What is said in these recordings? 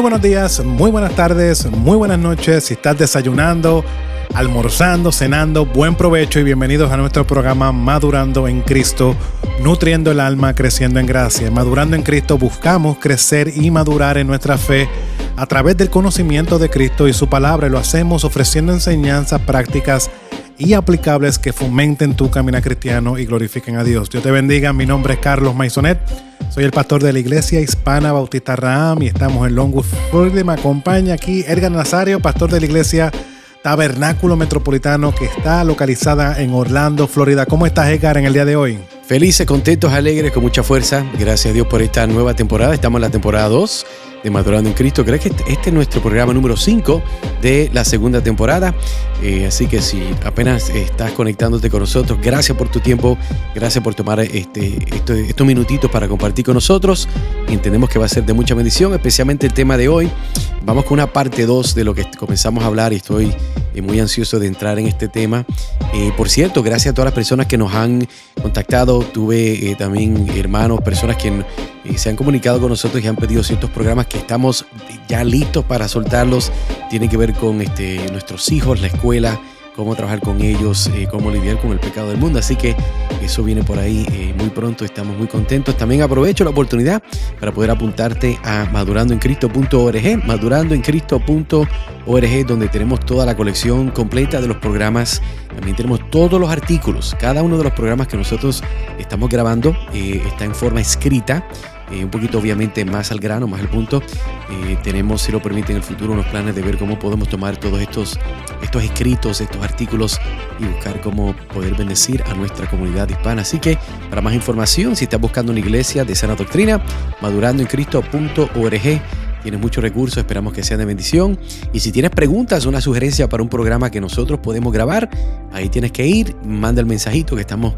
buenos días, muy buenas tardes, muy buenas noches. Si estás desayunando, almorzando, cenando, buen provecho y bienvenidos a nuestro programa Madurando en Cristo, nutriendo el alma, creciendo en gracia. Madurando en Cristo buscamos crecer y madurar en nuestra fe a través del conocimiento de Cristo y su palabra, y lo hacemos ofreciendo enseñanzas prácticas y aplicables que fomenten tu caminar cristiano y glorifiquen a Dios. Dios te bendiga. Mi nombre es Carlos Maisonet. Soy el pastor de la Iglesia Hispana Bautista Raham y estamos en Longwood, Florida. Me acompaña aquí Edgar Nazario, pastor de la Iglesia Tabernáculo Metropolitano, que está localizada en Orlando, Florida. ¿Cómo estás, Edgar, en el día de hoy? Felices, contentos, alegres, con mucha fuerza. Gracias a Dios por esta nueva temporada. Estamos en la temporada 2 de Madurando en Cristo. Creo que este es nuestro programa número 5 de la segunda temporada. Así que si apenas estás conectándote con nosotros, gracias por tu tiempo, gracias por tomar estos minutitos para compartir con nosotros. Entendemos que va a ser de mucha bendición, especialmente el tema de hoy. Vamos con una parte 2 de lo que comenzamos a hablar y estoy muy ansioso de entrar en este tema. Por cierto, gracias a todas las personas que nos han contactado. Tuve también hermanos, personas que se han comunicado con nosotros y han pedido ciertos programas que estamos ya listos para soltarlos. Tienen que ver con nuestros hijos, la escuela, cómo trabajar con ellos, cómo lidiar con el pecado del mundo. Así que eso viene por ahí muy pronto. Estamos muy contentos. También aprovecho la oportunidad para poder apuntarte a madurandoencristo.org, madurandoencristo.org, donde tenemos toda la colección completa de los programas. También tenemos todos los artículos. Cada uno de los programas que nosotros estamos grabando está en forma escrita. Un poquito obviamente más al grano, más al punto. Tenemos, si lo permite, en el futuro unos planes de ver cómo podemos tomar todos estos escritos, estos artículos y buscar cómo poder bendecir a nuestra comunidad hispana. Así que para más información, si estás buscando una iglesia de sana doctrina, madurandoencristo.org. Tienes muchos recursos, esperamos que sean de bendición. Y si tienes preguntas o una sugerencia para un programa que nosotros podemos grabar, ahí tienes que ir, manda el mensajito, que estamos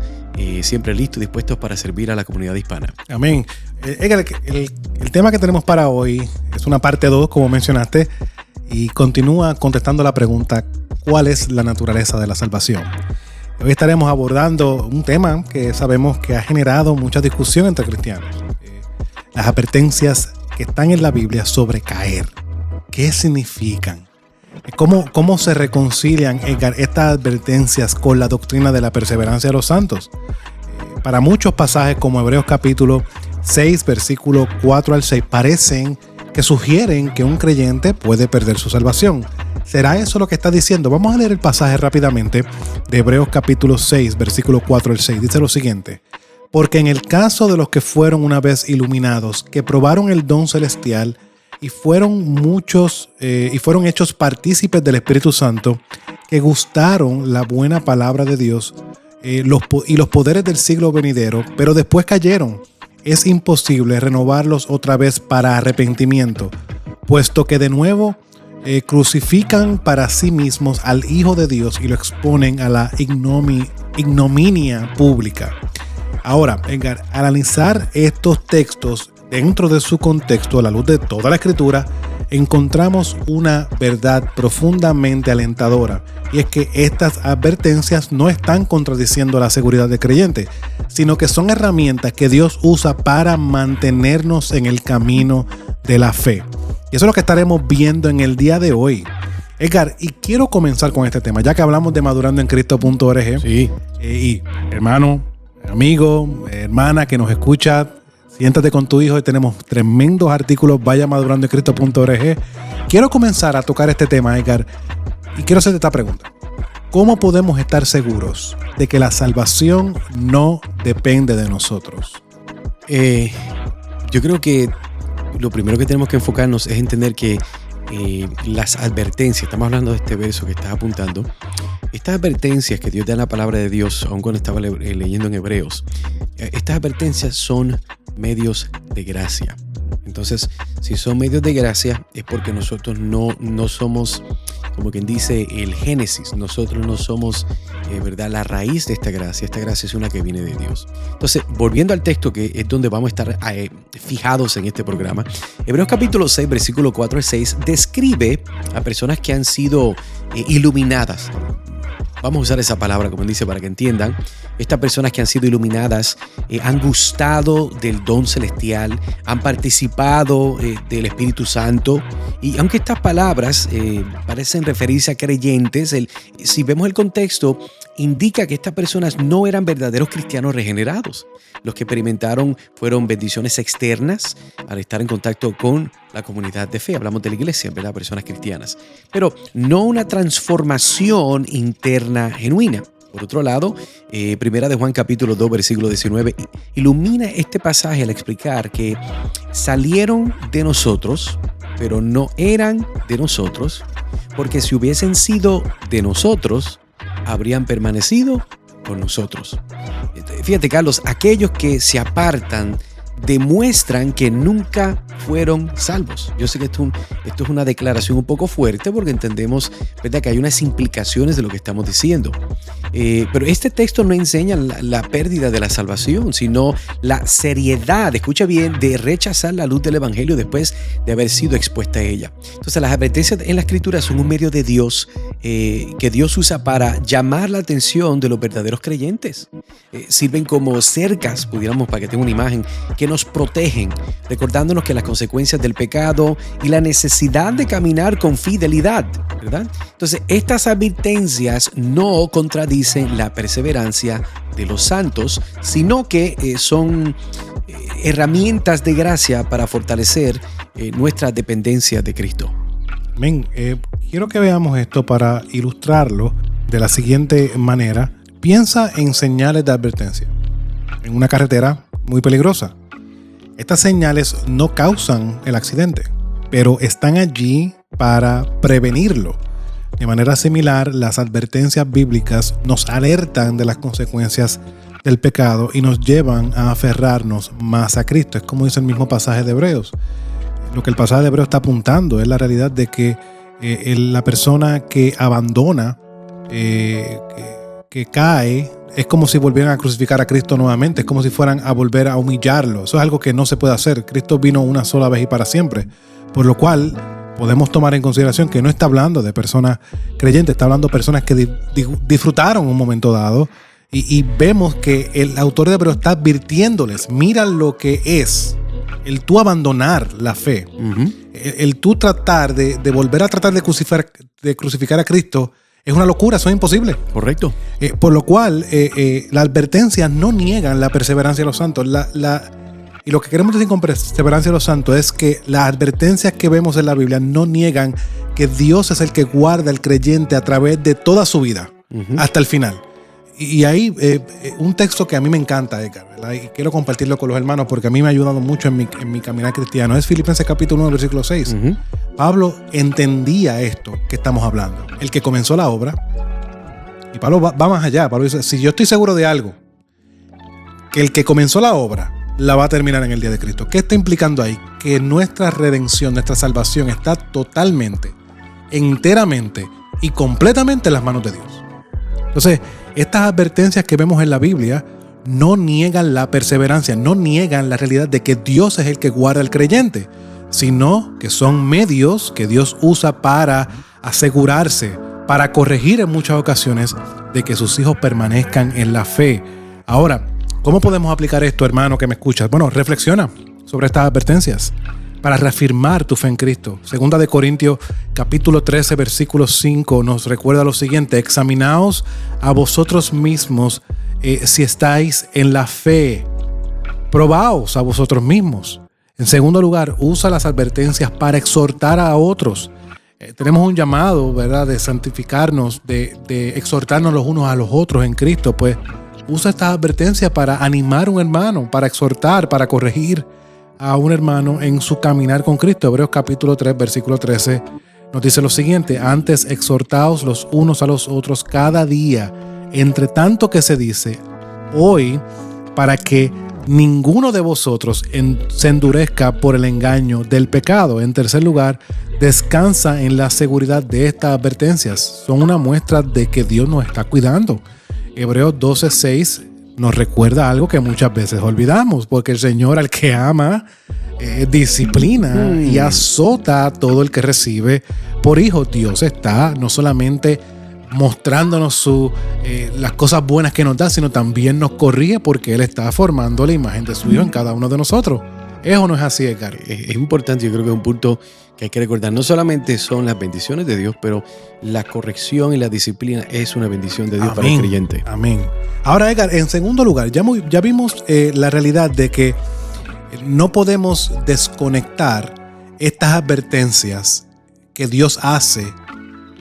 siempre listos y dispuestos para servir a la comunidad hispana. Amén. El tema que tenemos para hoy es una parte 2, como mencionaste, y continúa contestando la pregunta: ¿cuál es la naturaleza de la salvación? Hoy estaremos abordando un tema que sabemos que ha generado mucha discusión entre cristianos. Las advertencias que están en la Biblia sobre caer. ¿Qué significan? ¿Cómo se reconcilian, Edgar, estas advertencias con la doctrina de la perseverancia de los santos? Para muchos pasajes, como Hebreos capítulo 6, versículo 4 al 6, parecen que sugieren que un creyente puede perder su salvación. ¿Será eso lo que está diciendo? Vamos a leer el pasaje rápidamente de Hebreos capítulo 6, versículo 4 al 6. Dice lo siguiente: porque en el caso de los que fueron una vez iluminados, que probaron el don celestial y fueron hechos partícipes del Espíritu Santo, que gustaron la buena palabra de Dios y los poderes del siglo venidero, pero después cayeron, es imposible renovarlos otra vez para arrepentimiento, puesto que de nuevo crucifican para sí mismos al Hijo de Dios y lo exponen a la ignominia pública. Ahora, Edgar, al analizar estos textos dentro de su contexto, a la luz de toda la Escritura, encontramos una verdad profundamente alentadora, y es que estas advertencias no están contradiciendo la seguridad del creyente, sino que son herramientas que Dios usa para mantenernos en el camino de la fe. Y eso es lo que estaremos viendo en el día de hoy. Edgar, y quiero comenzar con este tema, ya que hablamos de madurandoencristo.org. Sí. Y hermano, amigo, hermana que nos escucha, siéntate con tu hijo y tenemos tremendos artículos. Vaya a madurandoencristo.org. Quiero comenzar a tocar este tema, Edgar, y quiero hacerte esta pregunta: ¿cómo podemos estar seguros de que la salvación no depende de nosotros? Yo creo que lo primero que tenemos que enfocarnos es entender que las advertencias, estamos hablando de este verso que estás apuntando, estas advertencias que Dios da en la palabra de Dios, aun cuando estaba leyendo en Hebreos, estas advertencias son medios de gracia. Entonces, si son medios de gracia, es porque nosotros no somos, como quien dice, el génesis. Nosotros no somos, ¿verdad?, la raíz de esta gracia. Esta gracia es una que viene de Dios. Entonces, volviendo al texto, que es donde vamos a estar fijados en este programa, Hebreos capítulo 6, versículo 4 al 6, describe a personas que han sido iluminadas. vamos a usar esa palabra como dice para que entiendan, estas personas que han sido iluminadas han gustado del don celestial, han participado del Espíritu Santo, y aunque estas palabras parecen referirse a creyentes, si vemos el contexto, indica que estas personas no eran verdaderos cristianos regenerados. Los que experimentaron fueron bendiciones externas al estar en contacto con la comunidad de fe. Hablamos de la iglesia, ¿verdad? Personas cristianas. Pero no una transformación interna genuina. Por otro lado, Primera de Juan capítulo 2, versículo 19, ilumina este pasaje al explicar que salieron de nosotros, pero no eran de nosotros, porque si hubiesen sido de nosotros, habrían permanecido con nosotros. Fíjate, Carlos, aquellos que se apartan demuestran que nunca fueron salvos. Yo sé que esto es una declaración un poco fuerte porque entendemos, ¿verdad?, que hay unas implicaciones de lo que estamos diciendo. Pero este texto no enseña la pérdida de la salvación, sino la seriedad, escucha bien, de rechazar la luz del Evangelio después de haber sido expuesta a ella. Entonces, las advertencias en la Escritura son un medio de Dios que Dios usa para llamar la atención de los verdaderos creyentes. Sirven como cercas, pudiéramos, para que tenga una imagen, que nos protegen, recordándonos que las consecuencias del pecado y la necesidad de caminar con fidelidad, ¿verdad? Entonces, estas advertencias no contradicen la perseverancia de los santos, sino que son herramientas de gracia para fortalecer nuestra dependencia de Cristo. Amén. Quiero que veamos esto para ilustrarlo de la siguiente manera. Piensa en señales de advertencia en una carretera muy peligrosa. Estas señales no causan el accidente, pero están allí para prevenirlo. De manera similar, las advertencias bíblicas nos alertan de las consecuencias del pecado y nos llevan a aferrarnos más a Cristo. Es como dice el mismo pasaje de Hebreos. Lo que el pasaje de Hebreos está apuntando es la realidad de que la persona que abandona, que cae, es como si volvieran a crucificar a Cristo nuevamente, es como si fueran a volver a humillarlo. Eso es algo que no se puede hacer. Cristo vino una sola vez y para siempre, por lo cual podemos tomar en consideración que no está hablando de personas creyentes, está hablando de personas que disfrutaron un momento dado, y vemos que el autor de Hebreos está advirtiéndoles, mira lo que es el tú abandonar la fe, el tú tratar de volver a tratar de crucificar a Cristo. Es una locura, eso es imposible. Correcto. Por lo cual, las advertencias no niegan la perseverancia de los santos. Y lo que queremos decir con perseverancia de los santos es que las advertencias que vemos en la Biblia no niegan que Dios es el que guarda al creyente a través de toda su vida, hasta el final. Y ahí, un texto que a mí me encanta, Edgar, ¿verdad? Y quiero compartirlo con los hermanos porque a mí me ha ayudado mucho en mi caminar cristiano. Es Filipenses capítulo 1, versículo 6. Pablo entendía esto que estamos hablando. El que comenzó la obra, y Pablo va más allá. Pablo dice, si yo estoy seguro de algo, que el que comenzó la obra la va a terminar en el día de Cristo. ¿Qué está implicando ahí? Que nuestra redención, nuestra salvación está totalmente, enteramente y completamente en las manos de Dios. Entonces, estas advertencias que vemos en la Biblia no niegan la perseverancia, no niegan la realidad de que Dios es el que guarda al creyente, sino que son medios que Dios usa para asegurarse, para corregir en muchas ocasiones de que sus hijos permanezcan en la fe. Ahora, ¿cómo podemos aplicar esto, hermano que me escuchas? Bueno, reflexiona sobre estas advertencias para reafirmar tu fe en Cristo. Segunda de Corintios capítulo 13, versículo 5 nos recuerda lo siguiente: examinaos a vosotros mismos si estáis en la fe. Probaos a vosotros mismos. En segundo lugar, usa las advertencias para exhortar a otros. Tenemos un llamado, ¿verdad?, de santificarnos, de exhortarnos los unos a los otros en Cristo. Pues usa estas advertencias para animar a un hermano, para exhortar, para corregir a un hermano en su caminar con Cristo. Hebreos capítulo 3, versículo 13 nos dice lo siguiente: antes exhortaos los unos a los otros cada día, entre tanto que se dice hoy, para que ninguno de vosotros se endurezca por el engaño del pecado. En tercer lugar, descansa en la seguridad de estas advertencias. Son una muestra de que Dios nos está cuidando. Hebreos 12, 6 nos recuerda algo que muchas veces olvidamos, porque el Señor al que ama disciplina y azota a todo el que recibe por hijo. Dios está no solamente mostrándonos las cosas buenas que nos da, sino también nos corrige porque Él está formando la imagen de su Hijo en cada uno de nosotros. ¿Es o no es así, Edgar? Es importante, yo creo que es un punto que hay que recordar. No solamente son las bendiciones de Dios, pero la corrección y la disciplina es una bendición de Dios para el creyente. Amén. Ahora, Edgar, en segundo lugar, ya vimos la realidad de que no podemos desconectar estas advertencias que Dios hace,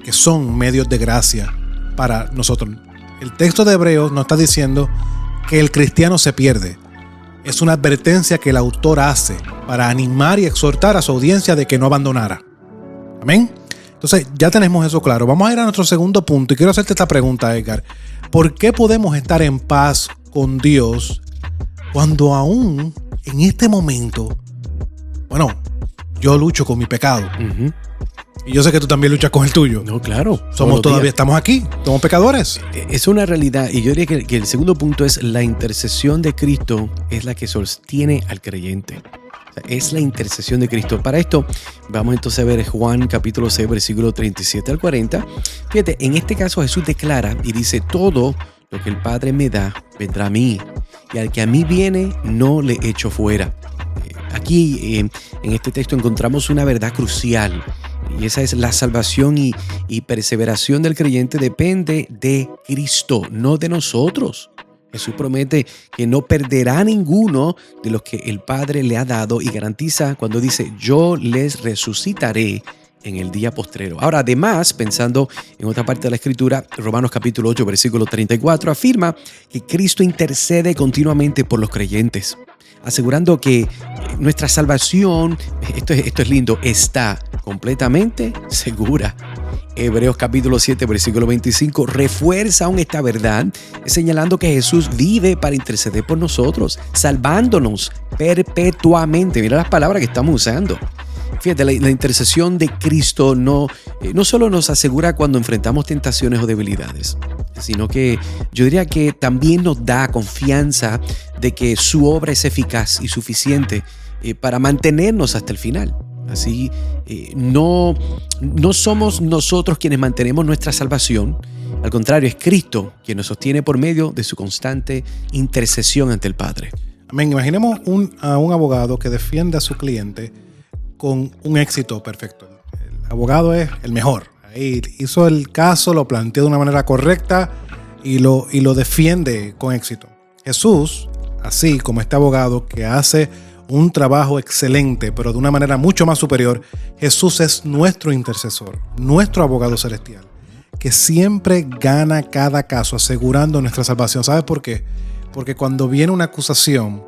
que son medios de gracia para nosotros. El texto de Hebreos nos está diciendo que el cristiano se pierde. Es una advertencia que el autor hace para animar y exhortar a su audiencia de que no abandonara. Amén. Entonces ya tenemos eso claro. Vamos a ir a nuestro segundo punto y quiero hacerte esta pregunta, Edgar. ¿Por qué podemos estar en paz con Dios cuando aún en este momento, yo lucho con mi pecado? Uh-huh. Y yo sé que tú también luchas con el tuyo. No, claro. Estamos aquí, somos pecadores. Es una realidad. Y yo diría que el segundo punto es la intercesión de Cristo es la que sostiene al creyente. O sea, es la intercesión de Cristo. Para esto, vamos entonces a ver Juan capítulo 6, versículo 37 al 40. Fíjate, en este caso Jesús declara y dice: todo lo que el Padre me da, vendrá a mí. Y al que a mí viene, no le echo fuera. Aquí, en este texto, encontramos una verdad crucial. Y esa es la salvación y perseveración del creyente depende de Cristo, no de nosotros. Jesús promete que no perderá a ninguno de los que el Padre le ha dado y garantiza cuando dice: yo les resucitaré en el día postrero. Ahora, además, pensando en otra parte de la Escritura, Romanos capítulo 8, versículo 34, afirma que Cristo intercede continuamente por los creyentes, asegurando que nuestra salvación, esto es lindo, está completamente segura. Hebreos capítulo 7, versículo 25 refuerza aún esta verdad, señalando que Jesús vive para interceder por nosotros, salvándonos perpetuamente. Mira las palabras que estamos usando. Fíjate, la intercesión de Cristo no solo nos asegura cuando enfrentamos tentaciones o debilidades, sino que yo diría que también nos da confianza de que su obra es eficaz y suficiente para mantenernos hasta el final. Así, no somos nosotros quienes mantenemos nuestra salvación. Al contrario, es Cristo quien nos sostiene por medio de su constante intercesión ante el Padre. Amén. Imaginemos a un abogado que defiende a su cliente con un éxito perfecto. El abogado es el mejor. Ahí hizo el caso, lo planteó de una manera correcta y lo defiende con éxito. Jesús, así como este abogado que hace un trabajo excelente, pero de una manera mucho más superior, Jesús es nuestro intercesor, nuestro abogado celestial, que siempre gana cada caso asegurando nuestra salvación. ¿Sabes por qué? Porque cuando viene una acusación,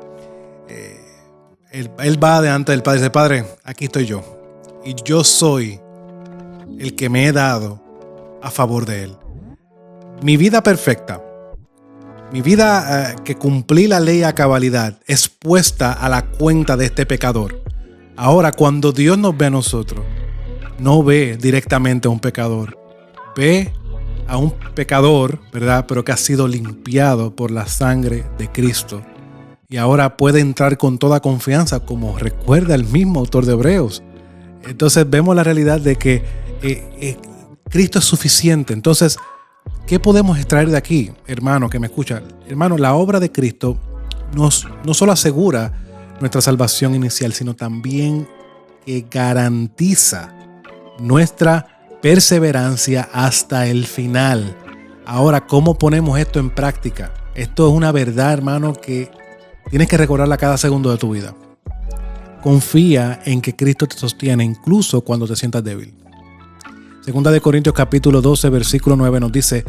él va delante del Padre y dice: Padre, aquí estoy yo. Y yo soy el que me he dado a favor de Él. Mi vida perfecta, mi vida que cumplí la ley a cabalidad, es puesta a la cuenta de este pecador. Ahora, cuando Dios nos ve a nosotros, no ve directamente a un pecador. Ve a un pecador, ¿verdad? Pero que ha sido limpiado por la sangre de Cristo. Y ahora puede entrar con toda confianza, como recuerda el mismo autor de Hebreos. Entonces vemos la realidad de que Cristo es suficiente. Entonces, ¿qué podemos extraer de aquí, hermano que me escucha? Hermano, la obra de Cristo no solo asegura nuestra salvación inicial, sino también que garantiza nuestra perseverancia hasta el final. Ahora, ¿cómo ponemos esto en práctica? Esto es una verdad, hermano, que tienes que recordarla cada segundo de tu vida. Confía en que Cristo te sostiene incluso cuando te sientas débil. Segunda de Corintios capítulo 12, versículo 9 nos dice,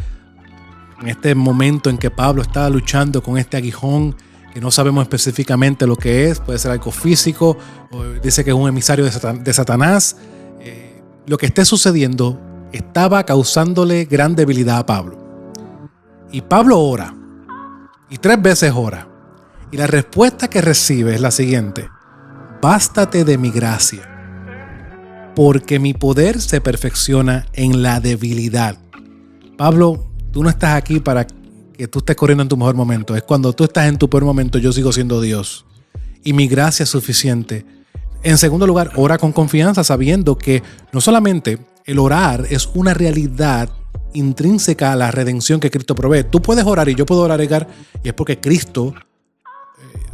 en este momento en que Pablo estaba luchando con este aguijón, que no sabemos específicamente lo que es, puede ser algo físico, o dice que es un emisario de Satanás. Lo que esté sucediendo estaba causándole gran debilidad a Pablo. Y Pablo ora, y 3 veces ora. Y la respuesta que recibe es la siguiente: bástate de mi gracia, porque mi poder se perfecciona en la debilidad. Pablo, tú no estás aquí para que tú estés corriendo en tu mejor momento. Es cuando tú estás en tu peor momento, yo sigo siendo Dios. Y mi gracia es suficiente. En segundo lugar, ora con confianza, sabiendo que no solamente el orar es una realidad intrínseca a la redención que Cristo provee. Tú puedes orar y yo puedo orar, Edgar, y es porque Cristo,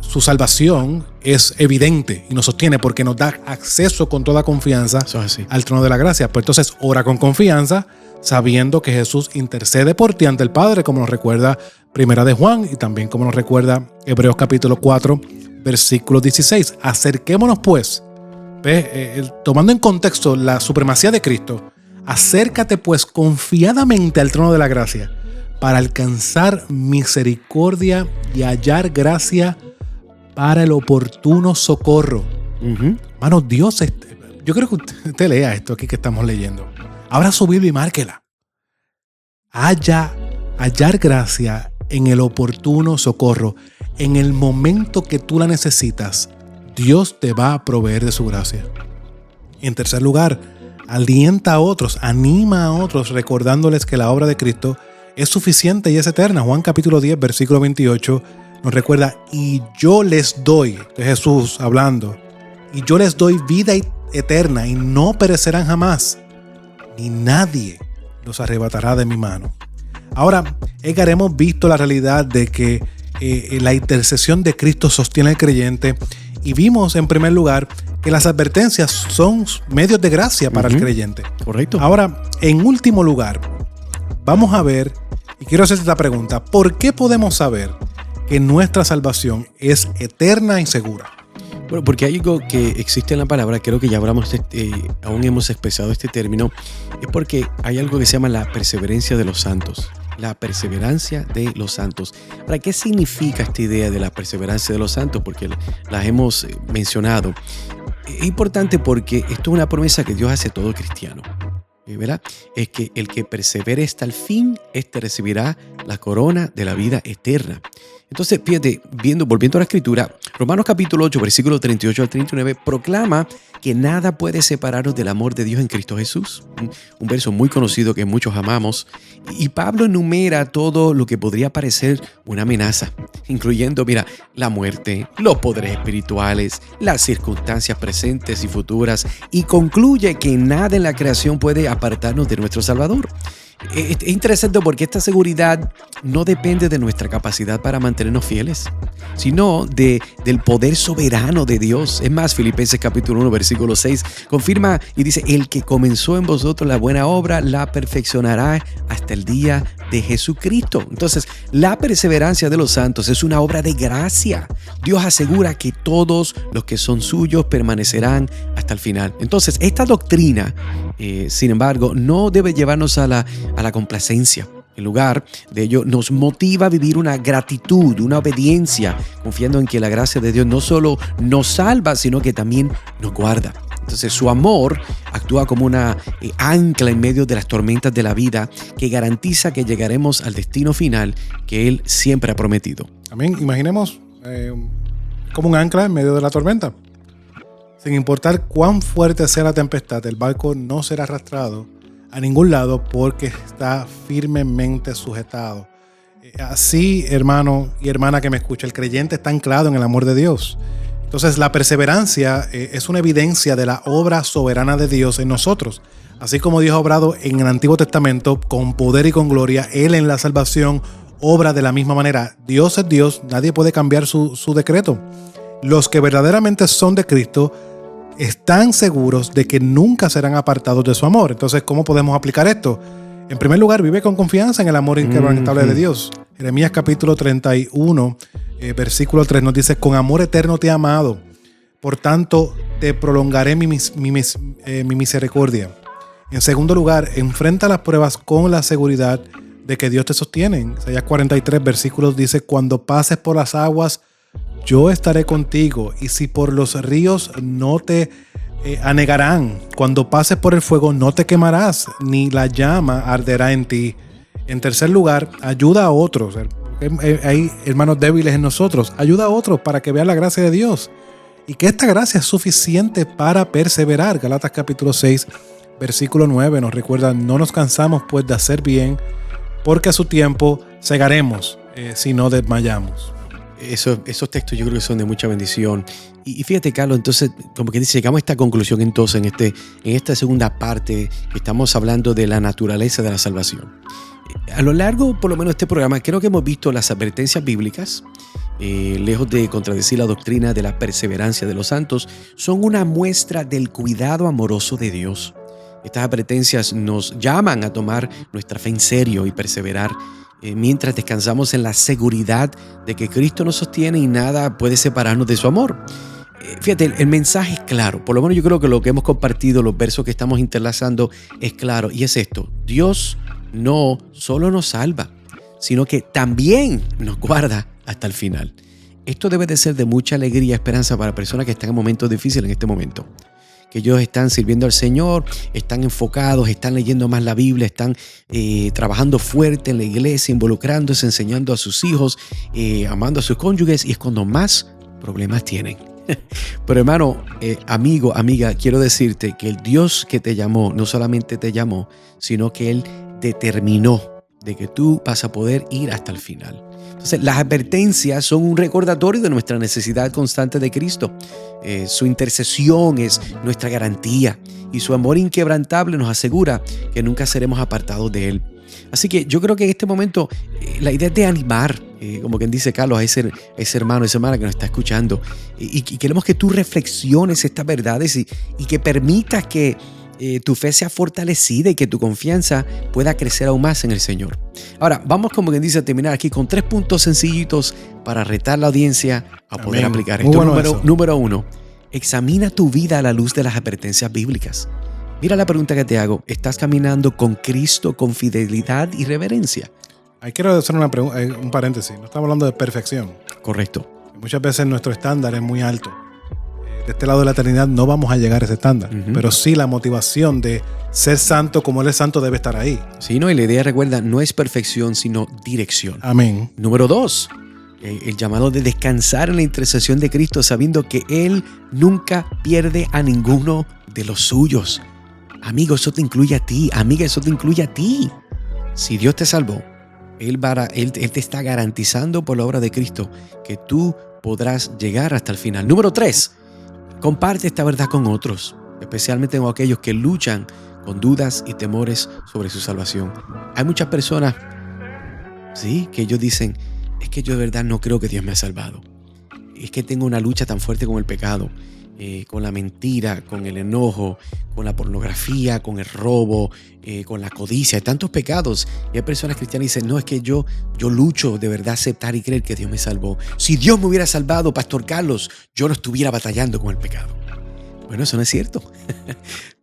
su salvación es evidente y nos sostiene porque nos da acceso con toda confianza al trono de la gracia. Pues entonces ora con confianza, sabiendo que Jesús intercede por ti ante el Padre, como nos recuerda Primera de Juan y también como nos recuerda Hebreos capítulo 4, versículo 16. Acerquémonos pues, tomando en contexto la supremacía de Cristo, acércate pues confiadamente al trono de la gracia para alcanzar misericordia y hallar gracia para el oportuno socorro. Hermano, Dios, yo creo que usted lea esto aquí que estamos leyendo. Abra su Biblia y márquela. Hallar gracia en el oportuno socorro. En el momento que tú la necesitas, Dios te va a proveer de su gracia. Y en tercer lugar, alienta a otros, anima a otros recordándoles que la obra de Cristo es suficiente y es eterna. Juan capítulo 10, versículo 28 nos recuerda, y yo les doy, de Jesús hablando, y yo les doy vida eterna y no perecerán jamás, ni nadie los arrebatará de mi mano. Ahora, Edgar, hemos visto la realidad de que la intercesión de Cristo sostiene al creyente y vimos en primer lugar que las advertencias son medios de gracia para el creyente. Correcto. Ahora, en último lugar, vamos a ver, y quiero hacerte esta pregunta, ¿por qué podemos saber que nuestra salvación es eterna y segura? Bueno, porque hay algo que existe en la palabra, creo que ya hablamos, aún hemos expresado este término, es porque hay algo que se llama la perseverancia de los santos. La perseverancia de los santos. Ahora, ¿qué significa esta idea de la perseverancia de los santos? Porque las hemos mencionado. Es importante porque esto es una promesa que Dios hace a todo cristiano, ¿verdad? Es que el que persevere hasta el fin, recibirá la corona de la vida eterna. Entonces, fíjate, volviendo a la escritura, Romanos capítulo 8, versículo 38 al 39, proclama que nada puede separarnos del amor de Dios en Cristo Jesús. Un verso muy conocido que muchos amamos. Y Pablo enumera todo lo que podría parecer una amenaza, incluyendo, la muerte, los poderes espirituales, las circunstancias presentes y futuras, y concluye que nada en la creación puede apartarnos de nuestro Salvador. Es interesante porque esta seguridad no depende de nuestra capacidad para mantenernos fieles, sino del poder soberano de Dios. Es más, Filipenses capítulo 1, versículo 6 confirma y dice, el que comenzó en vosotros la buena obra la perfeccionará hasta el día de Jesucristo. Entonces, la perseverancia de los santos es una obra de gracia. Dios asegura que todos los que son suyos permanecerán hasta el final. Entonces, esta doctrina, sin embargo, no debe llevarnos a la complacencia. En lugar de ello, nos motiva a vivir una gratitud, una obediencia, confiando en que la gracia de Dios no solo nos salva, sino que también nos guarda. Entonces, su amor actúa como una ancla en medio de las tormentas de la vida que garantiza que llegaremos al destino final que Él siempre ha prometido. Amén. Imaginemos como un ancla en medio de la tormenta. Sin importar cuán fuerte sea la tempestad, el barco no será arrastrado a ningún lado porque está firmemente sujetado. Así, hermano y hermana que me escucha, el creyente está anclado en el amor de Dios. Entonces, la perseverancia es una evidencia de la obra soberana de Dios en nosotros. Así como Dios ha obrado en el Antiguo Testamento con poder y con gloria, Él en la salvación obra de la misma manera. Dios es Dios, nadie puede cambiar su decreto. Los que verdaderamente son de Cristo están seguros de que nunca serán apartados de su amor. Entonces, ¿cómo podemos aplicar esto? En primer lugar, vive con confianza en el amor inquebrantable de Dios. Jeremías capítulo 31, versículo 3 nos dice, con amor eterno te he amado, por tanto te prolongaré mi misericordia. En segundo lugar, enfrenta las pruebas con la seguridad de que Dios te sostiene. En Isaías 43 versículos dice, cuando pases por las aguas, yo estaré contigo, y si por los ríos no te anegarán, cuando pases por el fuego no te quemarás, ni la llama arderá en ti. En tercer lugar, ayuda a otros. Hay hermanos débiles en nosotros. Ayuda a otros para que vean la gracia de Dios y que esta gracia es suficiente para perseverar. Galatas capítulo 6, versículo 9 nos recuerda, no nos cansamos pues de hacer bien, porque a su tiempo segaremos si no desmayamos. Esos textos yo creo que son de mucha bendición. Y fíjate, Carlos, entonces, como que dice, llegamos a esta conclusión entonces en esta segunda parte que estamos hablando de la naturaleza de la salvación. A lo largo, por lo menos, de este programa, creo que hemos visto las advertencias bíblicas, lejos de contradecir la doctrina de la perseverancia de los santos, son una muestra del cuidado amoroso de Dios. Estas advertencias nos llaman a tomar nuestra fe en serio y perseverar mientras descansamos en la seguridad de que Cristo nos sostiene y nada puede separarnos de su amor. Fíjate, el mensaje es claro. Por lo menos yo creo que lo que hemos compartido, los versos que estamos interlazando, es claro. Y es esto: Dios no solo nos salva, sino que también nos guarda hasta el final. Esto debe de ser de mucha alegría y esperanza para personas que están en momentos difíciles en este momento. Que ellos están sirviendo al Señor, están enfocados, están leyendo más la Biblia, están trabajando fuerte en la iglesia, involucrándose, enseñando a sus hijos, amando a sus cónyuges, y es cuando más problemas tienen. Pero hermano, amigo, amiga, quiero decirte que el Dios que te llamó no solamente te llamó, sino que Él determinó de que tú vas a poder ir hasta el final. Entonces, las advertencias son un recordatorio de nuestra necesidad constante de Cristo. Su intercesión es nuestra garantía y su amor inquebrantable nos asegura que nunca seremos apartados de Él. Así que yo creo que en este momento la idea es de animar, como quien dice Carlos, a ese hermano, esa hermana que nos está escuchando. Y queremos que tú reflexiones estas verdades y que permitas que tu fe sea fortalecida y que tu confianza pueda crecer aún más en el Señor. Ahora, vamos, como quien dice, a terminar aquí con 3 puntos sencillitos para retar la audiencia a poder aplicar esto. Bueno, número 1, examina tu vida a la luz de las advertencias bíblicas. Mira la pregunta que te hago: ¿estás caminando con Cristo con fidelidad y reverencia? Ahí quiero hacer un paréntesis. No estamos hablando de perfección. Correcto. Muchas veces nuestro estándar es muy alto. De este lado de la eternidad no vamos a llegar a ese estándar. Pero sí, la motivación de ser santo como Él es santo debe estar ahí. Sí, no, y la idea, recuerda, no es perfección, sino dirección. Amén. Número 2, el llamado de descansar en la intercesión de Cristo, sabiendo que Él nunca pierde a ninguno de los suyos. Amigo, eso te incluye a ti. Amiga, eso te incluye a ti. Si Dios te salvó, Él te está garantizando por la obra de Cristo que tú podrás llegar hasta el final. Número 3, comparte esta verdad con otros, especialmente con aquellos que luchan con dudas y temores sobre su salvación. Hay muchas personas, sí, que ellos dicen: es que yo de verdad no creo que Dios me ha salvado. Es que tengo una lucha tan fuerte con el pecado, con la mentira, con el enojo, con la pornografía, con el robo, con la codicia. Hay tantos pecados. Y hay personas cristianas que dicen: no, es que yo lucho de verdad aceptar y creer que Dios me salvó. Si Dios me hubiera salvado, Pastor Carlos, yo no estuviera batallando con el pecado. Bueno, eso no es cierto.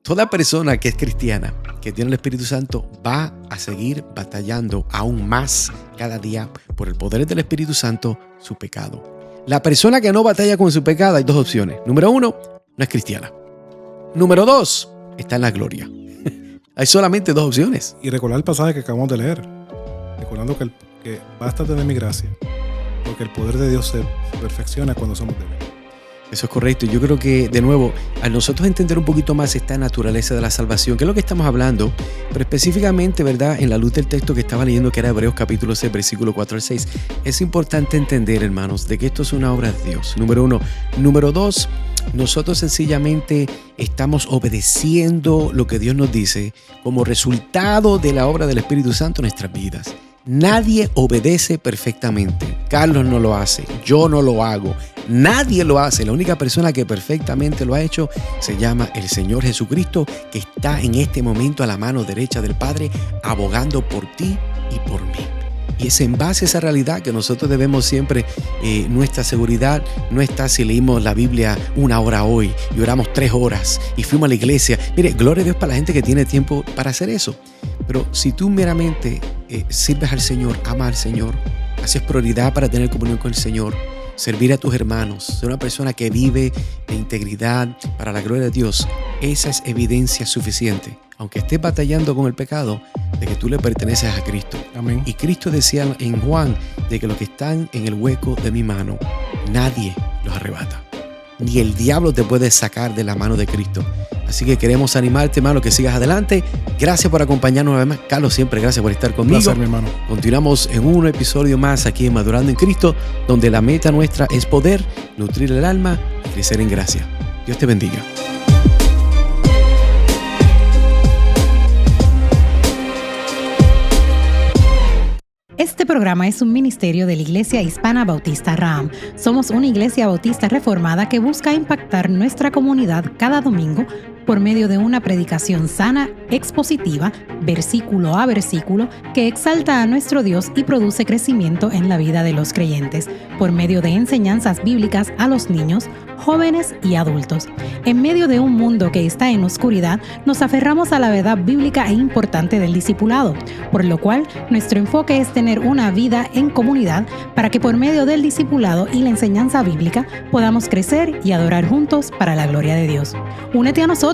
Toda persona que es cristiana, que tiene el Espíritu Santo, va a seguir batallando aún más cada día por el poder del Espíritu Santo su pecado. La persona que no batalla con su pecado, hay 2 opciones. Número 1, no es cristiana. Número 2, está en la gloria. Hay solamente 2 opciones. Y recordar el pasaje que acabamos de leer. Recordando que bástate de mi gracia, porque el poder de Dios se perfecciona cuando somos débiles. Eso es correcto. Yo creo que, de nuevo, al nosotros entender un poquito más esta naturaleza de la salvación, que es lo que estamos hablando, pero específicamente, ¿verdad?, en la luz del texto que estaba leyendo, que era Hebreos capítulo 6, versículo 4 al 6, es importante entender, hermanos, de que esto es una obra de Dios. Número 1. Número 2, nosotros sencillamente estamos obedeciendo lo que Dios nos dice como resultado de la obra del Espíritu Santo en nuestras vidas. Nadie obedece perfectamente. Carlos no lo hace, yo no lo hago, nadie lo hace. La única persona que perfectamente lo ha hecho se llama el Señor Jesucristo, que está en este momento a la mano derecha del Padre, abogando por ti y por mí. Y es en base a esa realidad que nosotros debemos siempre, nuestra seguridad no está si leímos la Biblia 1 hora hoy y oramos 3 horas y fuimos a la iglesia. Mire, gloria a Dios para la gente que tiene tiempo para hacer eso. Pero si tú meramente sirves al Señor, amas al Señor, haces prioridad para tener comunión con el Señor, servir a tus hermanos, ser una persona que vive de integridad para la gloria de Dios, esa es evidencia suficiente, aunque estés batallando con el pecado, de que tú le perteneces a Cristo. Amén. Y Cristo decía en Juan de que los que están en el hueco de mi mano, nadie los arrebata. Ni el diablo te puede sacar de la mano de Cristo. Así que queremos animarte, hermano, que sigas adelante. Gracias por acompañarnos una vez más. Carlos, siempre gracias por estar conmigo. Un placer, mi hermano. Continuamos en un episodio más aquí en Madurando en Cristo, donde la meta nuestra es poder nutrir el alma y crecer en gracia. Dios te bendiga. Este programa es un ministerio de la Iglesia Hispana Bautista Raham. Somos una iglesia bautista reformada que busca impactar nuestra comunidad cada domingo por medio de una predicación sana, expositiva, versículo a versículo, que exalta a nuestro Dios y produce crecimiento en la vida de los creyentes, por medio de enseñanzas bíblicas a los niños, jóvenes y adultos. En medio de un mundo que está en oscuridad, nos aferramos a la verdad bíblica e importante del discipulado, por lo cual nuestro enfoque es tener una vida en comunidad para que por medio del discipulado y la enseñanza bíblica podamos crecer y adorar juntos para la gloria de Dios. Únete a nosotros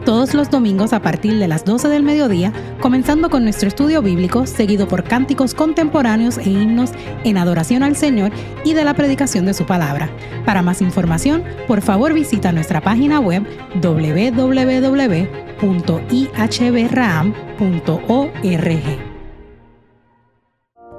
todos los domingos a partir de las 12 del mediodía, comenzando con nuestro estudio bíblico, seguido por cánticos contemporáneos e himnos en adoración al Señor y de la predicación de su palabra. Para más información, por favor visita nuestra página web www.ihbraham.org.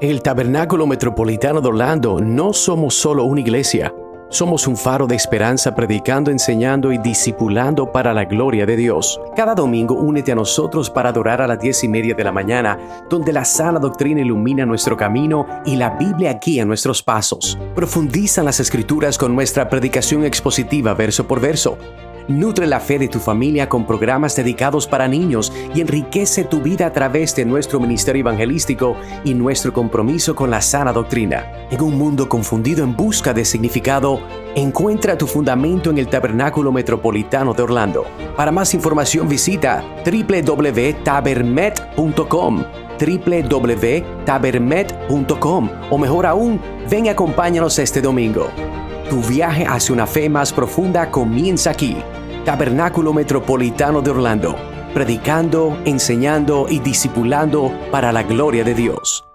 En el Tabernáculo Metropolitano de Orlando no somos solo una iglesia. Somos un faro de esperanza predicando, enseñando y discipulando para la gloria de Dios. Cada domingo únete a nosotros para adorar a las 10:30 de la mañana, donde la sana doctrina ilumina nuestro camino y la Biblia guía nuestros pasos. Profundiza en las Escrituras con nuestra predicación expositiva verso por verso. Nutre la fe de tu familia con programas dedicados para niños y enriquece tu vida a través de nuestro ministerio evangelístico y nuestro compromiso con la sana doctrina. En un mundo confundido en busca de significado, encuentra tu fundamento en el Tabernáculo Metropolitano de Orlando. Para más información visita www.tabermet.com www.tabermet.com o mejor aún, ven y acompáñanos este domingo. Tu viaje hacia una fe más profunda comienza aquí. Tabernáculo Metropolitano de Orlando, predicando, enseñando y discipulando para la gloria de Dios.